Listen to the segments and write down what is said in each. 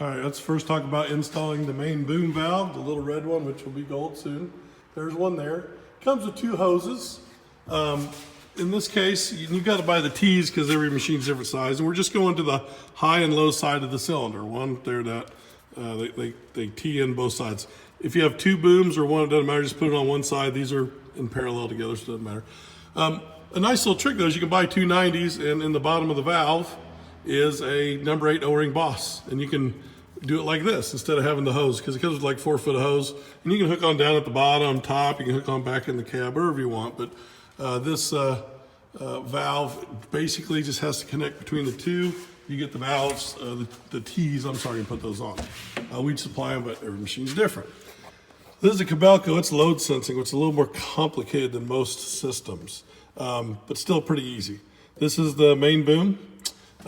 All right, let's first talk about installing the main boom valve, the little red one, which will be gold soon. There's one there. Comes with two hoses. In this case, you've got to buy the T's because every machine's different size. And we're just going to the high and low side of the cylinder. One there that they tee in both sides. If you have two booms or one, it doesn't matter. Just put it on one side. These are in parallel together, so it doesn't matter. A nice little trick though is you can buy two 90s, and in the bottom of the valve is a number 8 O-ring boss, and you can do it like this instead of having the hose, because it comes with like 4 foot of hose, and you can hook on down at the bottom, top. You can hook on back in the cab, wherever you want. But this valve basically just has to connect between the two. You get the valves, the T's. I'm sorry to put those on. We'd supply them, but every machine's different. This is a Kobelco. It's load sensing, which is a little more complicated than most systems, but still pretty easy. This is the main boom.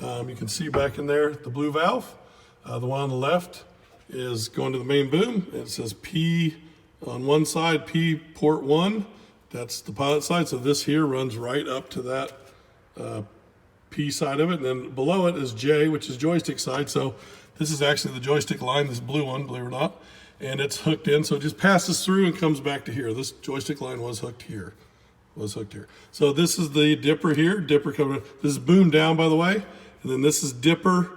You can see back in there the blue valve. The one on the left is going to the main boom. It says P on one side, P port 1. That's the pilot side. So this here runs right up to that P side of it. And then below it is J, which is joystick side. So this is actually the joystick line, this blue one, believe it or not. And it's hooked in, so it just passes through and comes back to here. This joystick line was hooked here. So this is the dipper here, dipper coming. This is boom down, by the way. And then this is dipper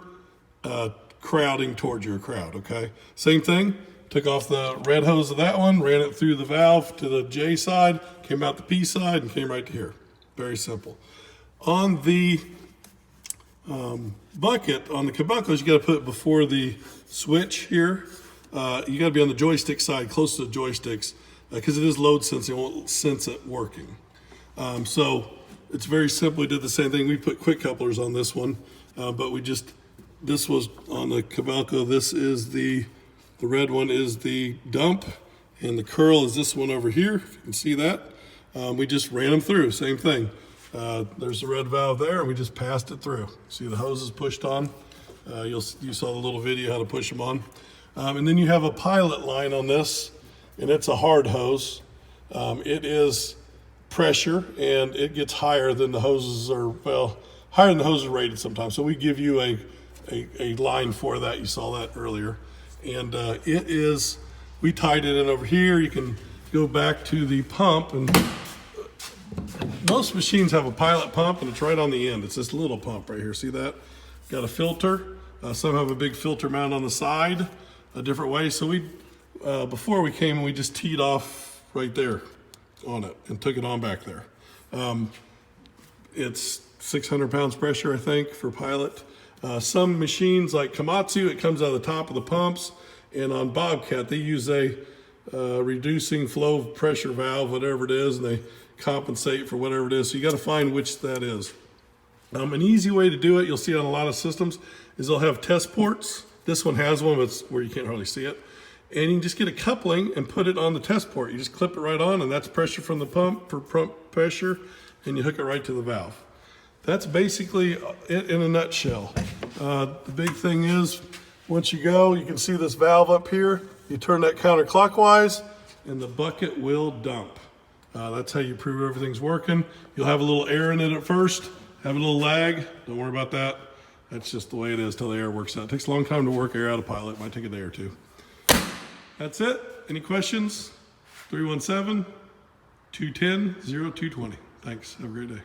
crowding towards your crowd, okay? Same thing, took off the red hose of that one, ran it through the valve to the J side, came out the P side, and came right to here. Very simple. On the bucket, on the Kobelcos, you gotta put it before the switch here. You gotta be on the joystick side, close to the joysticks, because it is load sensing, it won't sense it working. So it's very simple. We did the same thing. We put quick couplers on this one, but this was on the Kobelco. This is the red one is the dump, and the curl is this one over here, if you can see that. We just ran them through, same thing. There's the red valve there, and we just passed it through. See the hoses pushed on? You saw the little video how to push them on. And then you have a pilot line on this, and it's a hard hose. It is pressure, and it gets higher than the hoses are, well, higher than the hoses are rated sometimes. So we give you a line for that. You saw that earlier. And we tied it in over here. You can go back to the pump, and most machines have a pilot pump, and it's right on the end. It's this little pump right here. See that? Got a filter. Some have a big filter mount on the side, a different way. So before we came, we just teed off right there on it and took it on back there. It's 600 pounds pressure, I think, for pilot. Some machines like Komatsu, it comes out of the top of the pumps, and on Bobcat, they use a reducing flow pressure valve, whatever it is, and they compensate for whatever it is. So you got to find which that is. An easy way to do it, you'll see on a lot of systems, is they'll have test ports. This one has one, but it's where you can't hardly see it. And you can just get a coupling and put it on the test port. You just clip it right on, and that's pressure from the pump for pump pressure, and you hook it right to the valve. That's basically it in a nutshell. The big thing is, once you go, you can see this valve up here. You turn that counterclockwise, and the bucket will dump. That's how you prove everything's working. You'll have a little air in it at first, have a little lag. Don't worry about that. That's just the way it is till the air works out. It takes a long time to work air out of pilot. It might take a day or two. That's it. Any questions? 317-210-0220. Thanks. Have a great day.